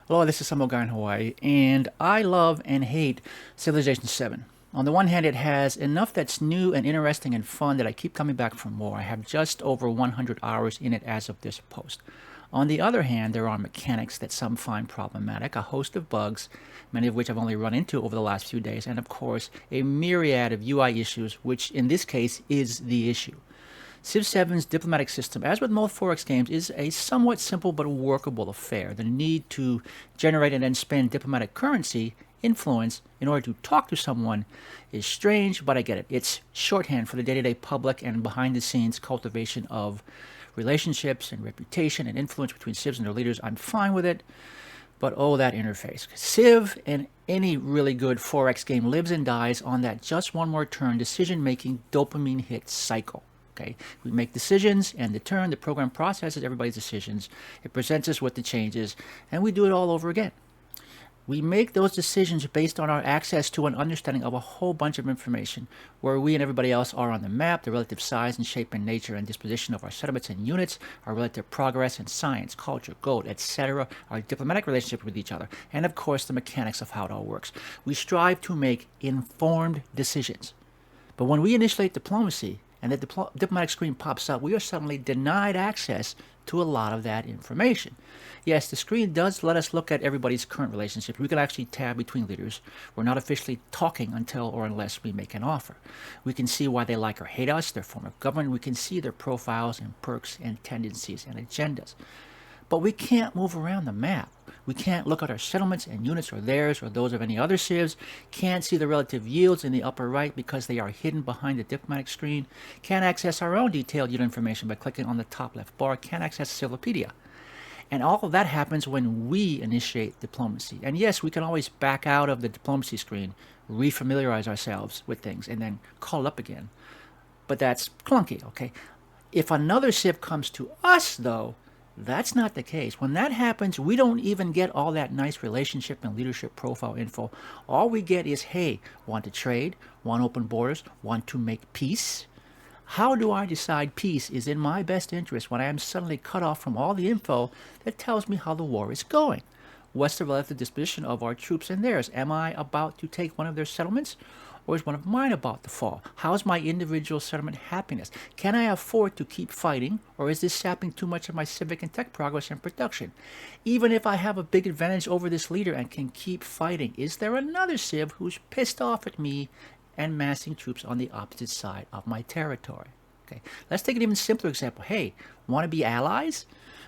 Hello, this is some guy in Hawaii, and I love and hate Civilization 7. On the one hand, it has enough that's new and interesting and fun that I keep coming back for more. I have just over 100 hours in it as of this post. On the other hand, there are mechanics that some find problematic, a host of bugs, many of which I've only run into over the last few days, and of course, a myriad of UI issues, which in this case is the issue. Civ 7's diplomatic system, as with most 4X games, is a somewhat simple but workable affair. The need to generate and then spend diplomatic currency, influence, in order to talk to someone is strange, but I get it. It's shorthand for the day-to-day public and behind-the-scenes cultivation of relationships and reputation and influence between civs and their leaders. I'm fine with it, but oh, that interface. Civ and any really good 4X game lives and dies on that just one more turn decision-making dopamine hit cycle. Okay, we make decisions, and the program processes everybody's decisions. It presents us with the changes, and we do it all over again. We make those decisions based on our access to an understanding of a whole bunch of information, where we and everybody else are on the map, the relative size and shape and nature and disposition of our settlements and units, our relative progress in science, culture, gold, etc., our diplomatic relationship with each other, and of course the mechanics of how it all works. We strive to make informed decisions. But when we initiate diplomacy, and the diplomatic screen pops up, we are suddenly denied access to a lot of that information. Yes, the screen does let us look at everybody's current relationship. We can actually tab between leaders. We're not officially talking until or unless we make an offer. We can see why they like or hate us, their form of government. We can see their profiles and perks and tendencies and agendas. But we can't move around the map. We can't look at our settlements and units or theirs or those of any other civs. Can't see the relative yields in the upper right because they are hidden behind the diplomatic screen. Can't access our own detailed yield information by clicking on the top left bar. Can't access Civilopedia. And all of that happens when we initiate diplomacy. And yes, we can always back out of the diplomacy screen, refamiliarize ourselves with things, and then call it up again. But that's clunky, okay? If another civ comes to us, though, that's not the case. When that happens, we don't even get all that nice relationship and leadership profile info. All we get is, hey, want to trade, want open borders, want to make peace. How do I decide peace is in my best interest when I am suddenly cut off from all the info that tells me how the war is going? What's the relative disposition of our troops and theirs? Am I about to take one of their settlements? Or is one of mine about to fall? How's my individual settlement happiness? Can I afford to keep fighting, or is this sapping too much of my civic and tech progress and production? Even if I have a big advantage over this leader and can keep fighting, is there another civ who's pissed off at me and massing troops on the opposite side of my territory? Okay, let's take an even simpler example. Hey, want to be allies?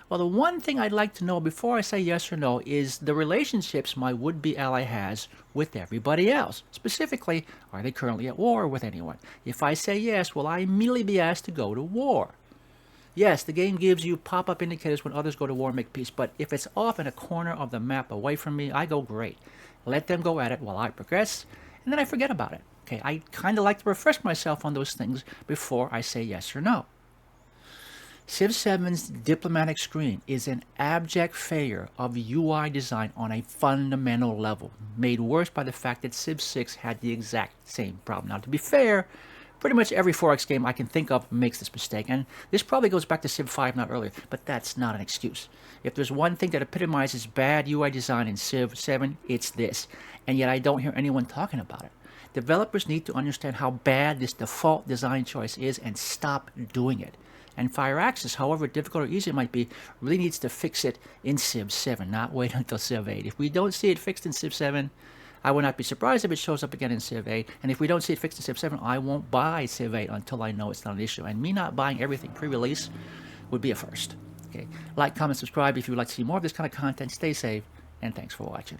Well, the one thing I'd like to know before I say yes or no is the relationships my would-be ally has with everybody else. Specifically, are they currently at war with anyone? If I say yes, will I immediately be asked to go to war? Yes, the game gives you pop-up indicators when others go to war and make peace, but if it's off in a corner of the map away from me, I go great. Let them go at it while I progress, and then I forget about it. Okay, I kind of like to refresh myself on those things before I say yes or no. Civ 7's diplomatic screen is an abject failure of UI design on a fundamental level, made worse by the fact that Civ 6 had the exact same problem. Now, to be fair, pretty much every 4X game I can think of makes this mistake, and this probably goes back to Civ 5, not earlier, but that's not an excuse. If there's one thing that epitomizes bad UI design in Civ 7, it's this, and yet I don't hear anyone talking about it. Developers need to understand how bad this default design choice is and stop doing it. And Fireaxis, however difficult or easy it might be, really needs to fix it in Civ 7, not wait until Civ 8. If we don't see it fixed in Civ 7, I would not be surprised if it shows up again in Civ 8. And if we don't see it fixed in Civ 7, I won't buy Civ 8 until I know it's not an issue. And me not buying everything pre-release would be a first. Okay, like, comment, subscribe if you would like to see more of this kind of content. Stay safe, and thanks for watching.